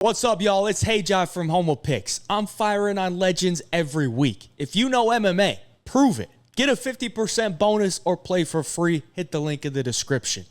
What's up, y'all? It's Hey John from Homo Picks. I'm firing on legends every week. If you know MMA, prove it. Get a 50% bonus or play for free. Hit the link in the description.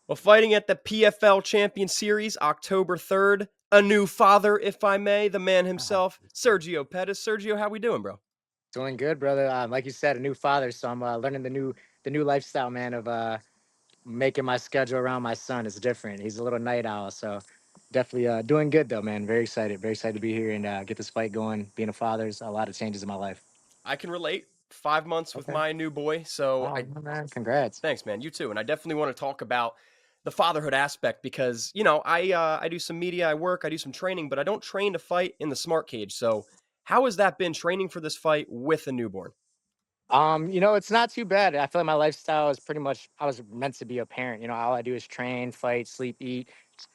Well, fighting at the PFL Champion Series, October 3rd, a new father, if I may, the man himself, Sergio Pettis. Sergio, how we doing, bro? Doing good, brother. Like you said, a new father, so I'm learning the new lifestyle, man, of making my schedule around my son. Is different. He's a little night owl, so definitely doing good though, man. Very excited to be here and get this fight going. Being a father is a lot of changes in my life. I can relate. 5 months with Okay. my new boy, so Oh, man, congrats. thanks, man. You too. And I definitely want to talk about the fatherhood aspect because, I do some media, I work, I do some training, but I don't train to fight in the smart cage. So how has that been training for this fight with a newborn? It's not too bad. I feel like my lifestyle is pretty much I was meant to be a parent. All I do is train, fight, sleep, eat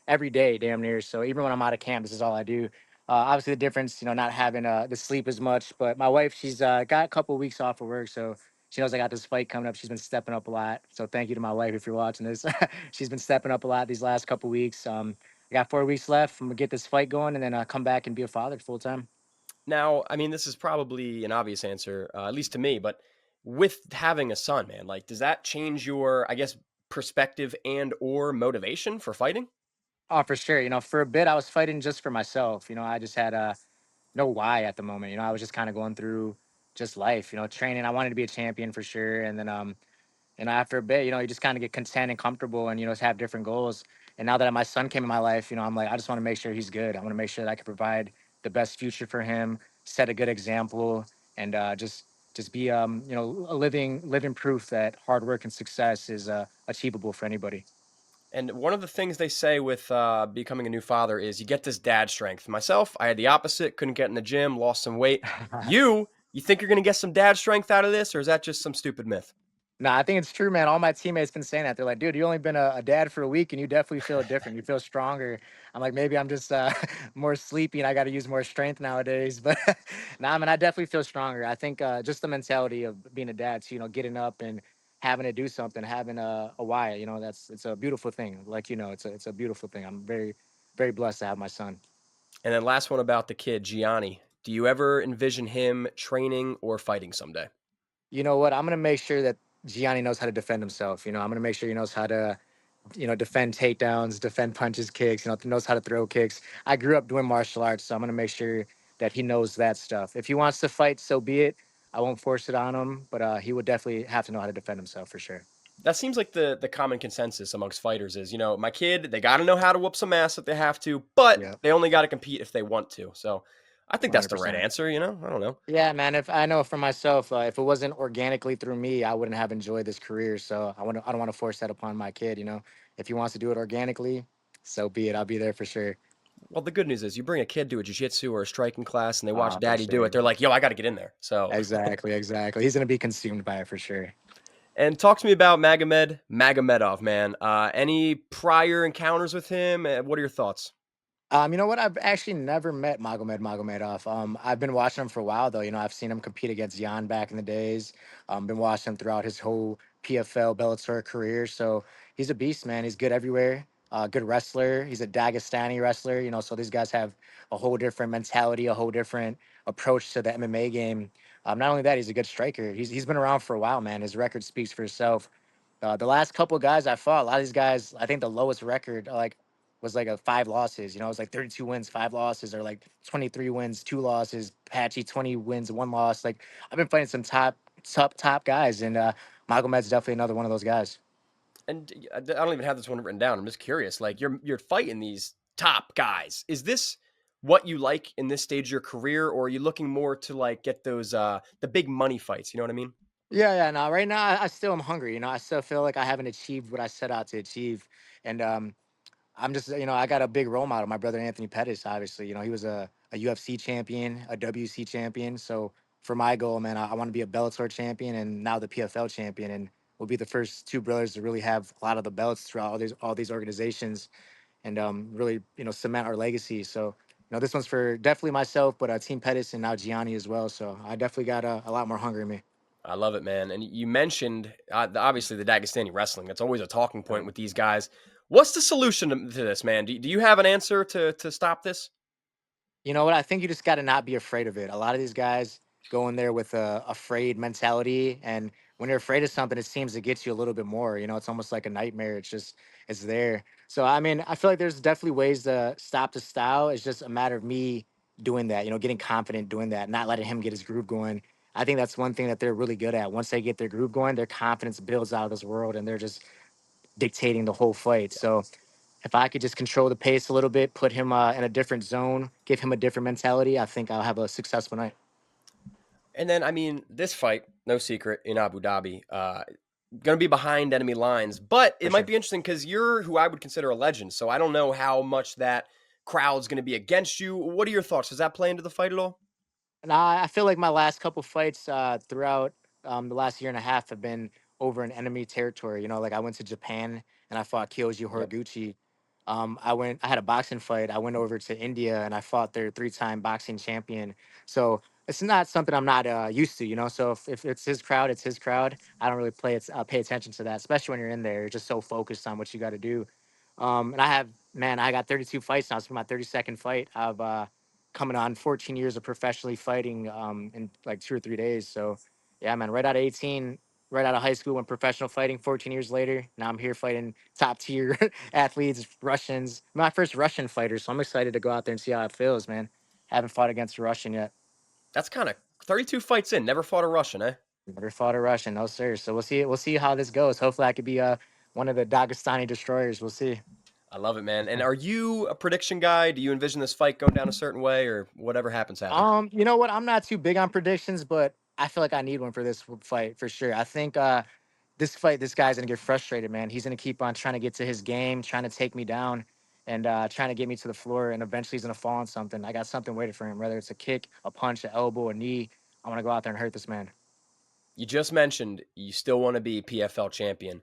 every day, damn near. So even when I'm out of camp, this is all I do. Obviously, the difference, not having the sleep as much. But my wife, she's got a couple weeks off of work, so she knows I got this fight coming up. She's been stepping up a lot. So thank you to my wife if you're watching this. She's been stepping up a lot these last couple weeks. I got 4 weeks left. I'm gonna get this fight going and then come back and be a father full time. Now, I mean, this is probably an obvious answer, at least to me, but with having a son, man, like, does that change your, I guess, perspective and or motivation for fighting? Oh, for sure. For a bit, I was fighting just for myself. I just had no why at the moment. I was just kind of going through just life, training. I wanted to be a champion for sure. And then, after a bit, you just kind of get content and comfortable and, just have different goals. And now that my son came in my life, I'm like, I just want to make sure he's good. I want to make sure that I can provide the best future for him, set a good example, and just be, a living proof that hard work and success is achievable for anybody. And one of the things they say with becoming a new father is you get this dad strength. Myself, I had the opposite, couldn't get in the gym, lost some weight. You think you're going to get some dad strength out of this, or is that just some stupid myth? Nah, I think it's true, man. All my teammates been saying that. They're like, dude, you only been a dad for a week and you definitely feel different. You feel stronger. I'm like, maybe I'm just more sleepy and I got to use more strength nowadays. But nah, man, I definitely feel stronger. I think just the mentality of being a dad, too, getting up and having to do something, having a why, it's a beautiful thing. Like, it's a beautiful thing. I'm very blessed to have my son. And then last one about the kid, Gianni. Do you ever envision him training or fighting someday? You know what? I'm going to make sure that Gianni knows how to defend himself. I'm going to make sure he knows how to defend takedowns, defend punches, kicks, knows how to throw kicks. I grew up doing martial arts, so I'm going to make sure that he knows that stuff. If he wants to fight, so be it. I won't force it on him, but he would definitely have to know how to defend himself for sure. That seems like the common consensus amongst fighters is, my kid, they got to know how to whoop some ass if they have to, but Yeah, they only got to compete if they want to. So I think that's the right 100%. answer, I don't know. Yeah, man. If I know for myself, if it wasn't organically through me, I wouldn't have enjoyed this career. So I don't want to force that upon my kid. If he wants to do it organically, so be it. I'll be there for sure. Well, the good news is you bring a kid to a jiu-jitsu or a striking class and they watch For daddy do it. sure. They're like, yo, I got to get in there. So, Exactly. He's gonna be consumed by it for sure. and talk to me about Magomed Magomedov, man. Any prior encounters with him? What are your thoughts? You know what? I've actually never met Magomed Magomedov. I've been watching him for a while though. I've seen him compete against Jan back in the days. Been watching him throughout his whole PFL Bellator career. So he's a beast, man. He's good everywhere. Good wrestler. He's a Dagestani wrestler. So these guys have a whole different mentality, a whole different approach to the MMA game. Not only that, he's a good striker. He's been around for a while, man. His record speaks for itself. The last couple guys I fought, a lot of these guys, I think the lowest record, like was like a 5 losses. It was like 32 wins, 5 losses, or like 23 wins, 2 losses. Patchy 20 wins, 1 loss. Like I've been fighting some top guys, and Magomed's definitely another one of those guys. And I don't even have this one written down. I'm just curious. Like you're fighting these top guys. Is this what you like in this stage of your career, or are you looking more to like get those the big money fights? You know what I mean? Yeah. No, right now I still am hungry. I still feel like I haven't achieved what I set out to achieve, and I'm just, I got a big role model, my brother Anthony Pettis, obviously. He was a UFC champion, a WC champion. So for my goal, man, I want to be a Bellator champion and now the PFL champion. And we'll be the first two brothers to really have a lot of the belts throughout all these organizations and really, cement our legacy. So, this one's for definitely myself, but Team Pettis and now Gianni as well. So I definitely got a lot more hunger in me. I love it, man. And you mentioned obviously the Dagestani wrestling. That's always a talking point with these guys. What's the solution to this, man? Do you have an answer to stop this? You know what? I think you just got to not be afraid of it. A lot of these guys go in there with a afraid mentality, and when you're afraid of something, it seems to get you a little bit more. You know, it's almost like a nightmare. It's there. So I mean, I feel like there's definitely ways to stop the style. It's just a matter of me doing that. You know, getting confident doing that, not letting him get his groove going. I think that's one thing that they're really good at. Once they get their groove going, their confidence builds out of this world, and they're just dictating the whole fight. So if I could just control the pace a little bit, put him in a different zone, give him a different mentality, I think I'll have a successful night. And then, I mean, this fight, no secret, in Abu Dhabi, going to be behind enemy lines, but For it might sure. be interesting because you're who I would consider a legend. So I don't know how much that crowd's going to be against you. What are your thoughts? Does that play into the fight at all? And I feel like my last couple fights throughout the last year and a half have been over in enemy territory. You know, like I went to Japan and I fought Kyoji Yep. Horiguchi. I had a boxing fight. I went over to India and I fought their three-time boxing champion. So it's not something I'm not used to, you know. So if it's his crowd, it's his crowd. I don't really pay attention to that, especially when you're in there. You're just so focused on what you got to do. And I got 32 fights now. It's my 32nd fight. I've coming on 14 years of professionally fighting in like 2 or 3 days. So yeah, man, right out of 18, right out of high school, went professional fighting. 14 years later, now I'm here fighting top tier athletes, Russians. My first Russian fighter, so I'm excited to go out there and see how it feels, man. Haven't fought against a Russian yet. That's kind of 32 fights in, never fought a Russian, eh? Never fought a Russian, no sir. So we'll see. We'll see how this goes. Hopefully, I could be one of the Dagestani destroyers. We'll see. I love it, man. And are you a prediction guy? Do you envision this fight going down a certain way or whatever happens, happens? You know what? I'm not too big on predictions, but I feel like I need one for this fight for sure. I think this fight, this guy's gonna get frustrated, man. He's gonna keep on trying to get to his game, trying to take me down, and trying to get me to the floor. And eventually, he's gonna fall on something. I got something waiting for him, whether it's a kick, a punch, an elbow, a knee. I'm gonna go out there and hurt this man. You just mentioned you still want to be PFL champion.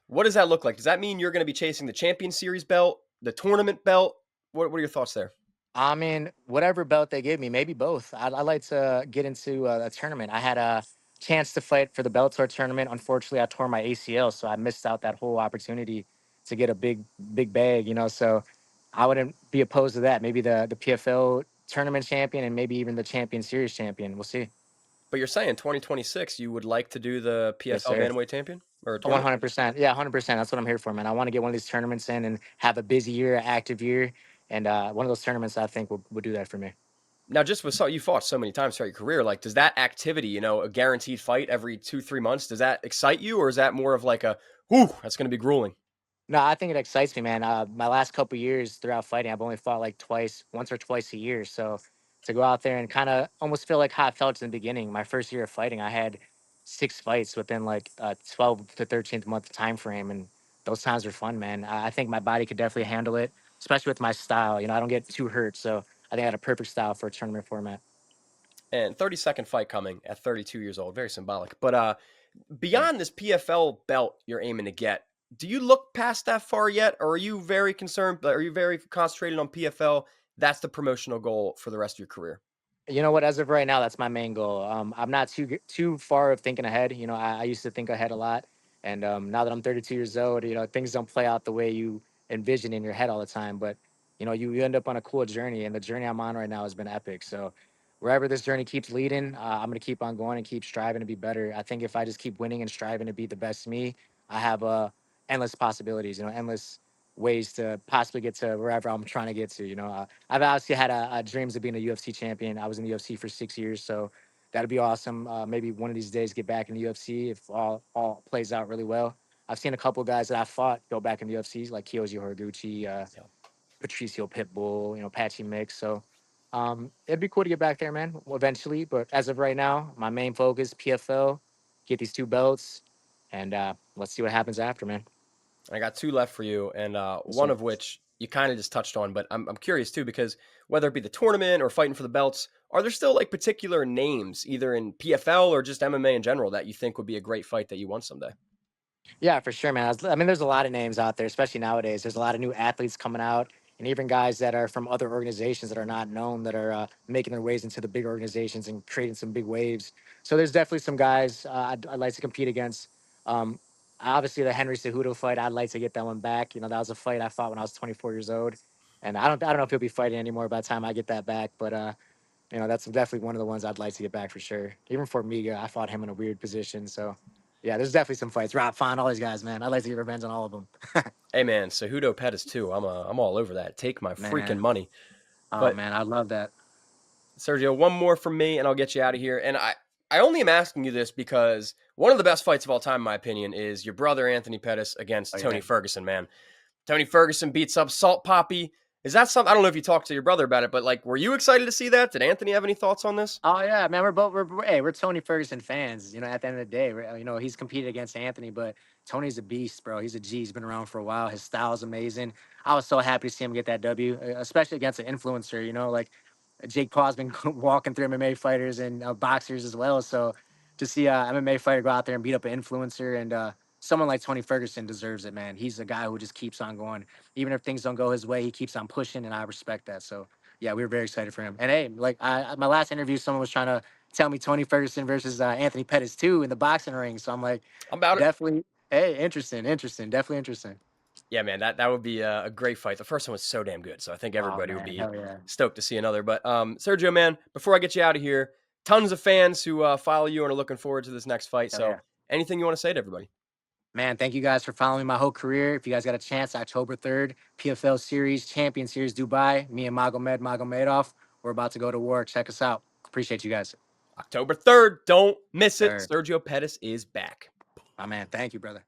What does that look like? Does that mean you're going to be chasing the Champion Series belt, the tournament belt? What are your thoughts there? I mean, whatever belt they give me, maybe both. I like to get into a tournament. I had a chance to fight for the Bellator tournament. Unfortunately, I tore my ACL, so I missed out that whole opportunity to get a big bag. You know, so I wouldn't be opposed to that. Maybe the PFL tournament champion and maybe even the Champion Series champion. We'll see. But you're saying 2026, you would like to do the Yes, PFL sir. Bantamweight champion or tournament? 100%. Yeah, 100%. That's what I'm here for, man. I want to get one of these tournaments in and have a busy year, active year, and one of those tournaments I think will do that for me. Now, just with so you fought so many times throughout your career, like does that activity, a guaranteed fight every 2-3 months, does that excite you, or is that more of like a, whew, that's going to be grueling? No, I think it excites me, man. My last couple years throughout fighting, I've only fought like once or twice a year. So to go out there and kind of almost feel like how I felt in the beginning, my first year of fighting, I had 6 fights within like a 12 to 13th month time frame, and those times were fun, man. I think my body could definitely handle it, especially with my style. You know, I don't get too hurt, so I think I had a perfect style for a tournament format. And 32nd fight coming at 32 years old, very symbolic. But Yeah. beyond this PFL belt you're aiming to get, do you look past that far yet, or are you very concerned? Are you very concentrated on PFL? That's the promotional goal for the rest of your career. You know what? As of right now, that's my main goal. I'm not too far of thinking ahead. You know, I used to think ahead a lot, and now that I'm 32 years old, you know, things don't play out the way you envision in your head all the time. But you know, you end up on a cool journey, and the journey I'm on right now has been epic. So wherever this journey keeps leading, I'm gonna keep on going and keep striving to be better. I think if I just keep winning and striving to be the best me, I have endless possibilities. You know, endless ways to possibly get to wherever I'm trying to get to. You know, I've obviously had dreams of being a UFC champion. I was in the UFC for 6 years, so that'd be awesome. Maybe one of these days get back in the UFC if all plays out really well. I've seen a couple of guys that I fought go back in the UFC, like Kyoji Horiguchi, Yeah. Patricio Pitbull, you know, Patchy Mix. So it'd be cool to get back there, man, eventually. But as of right now, my main focus, PFL, get these 2 belts, and let's see what happens after, man. I got two left for you, and one So of which you kind of just touched on, but I'm curious too because whether it be the tournament or fighting for the belts, are there still like particular names, either in PFL or just MMA in general, that you think would be a great fight that you want someday? yeah, for sure, man. I mean, there's a lot of names out there, especially nowadays. There's a lot of new athletes coming out, and even guys that are from other organizations that are not known that are making their ways into the big organizations and creating some big waves. So there's definitely some guys I'd like to compete against. Um, Obviously, the Henry Cejudo fight, I'd like to get that one back. You know, that was a fight I fought when I was 24 years old, and I don't know if he'll be fighting anymore by the time I get that back. But you know, that's definitely one of the ones I'd like to get back for sure. Even for Miga, I fought him in a weird position. So, yeah, there's definitely some fights. Rob Font, all these guys, man. I'd like to get revenge on all of them. Hey man, Cejudo Pettis too. I'm all over that. Take my freaking Man, money. oh But man, I love that. Sergio, one more from me, and I'll get you out of here. And I only am asking you this because one of the best fights of all time, in my opinion, is your brother Anthony Pettis against Oh, yeah. Tony Ferguson. Man, Tony Ferguson beats up Salt Papi. Is that something? I don't know if you talked to your brother about it, but like, were you excited to see that? Did Anthony have any thoughts on this? Oh yeah, man. We're Tony Ferguson fans. You know, at the end of the day, you know, he's competed against Anthony, but Tony's a beast, bro. He's a G. He's been around for a while. His style's amazing. I was so happy to see him get that W, especially against an influencer. You know, like Jake Paul's been walking through MMA fighters and boxers as well. So to see a MMA fighter go out there and beat up an influencer and someone like Tony Ferguson deserves it, man. He's a guy who just keeps on going, even if things don't go his way. He keeps on pushing, and I respect that. So yeah, we were very excited for him. And hey, like my last interview, someone was trying to tell me Tony Ferguson versus Anthony Pettis too in the boxing ring. So I'm like, I'm about it. definitely, hey, interesting, definitely interesting. Yeah, man, that would be a great fight. The first one was so damn good, so I think Oh everybody would man, be hell yeah, stoked to see another. But Sergio, man, before I get you out of here, tons of fans who follow you and are looking forward to this next fight. hell So, yeah. anything you want to say to everybody? Man, thank you guys for following my whole career. If you guys got a chance, October 3rd, PFL Series, Champion Series, Dubai, me and Magomed Magomedov, we're about to go to war. Check us out. Appreciate you guys. October 3rd, don't miss it. Sir, Sergio Pettis is back. my man, thank you, brother.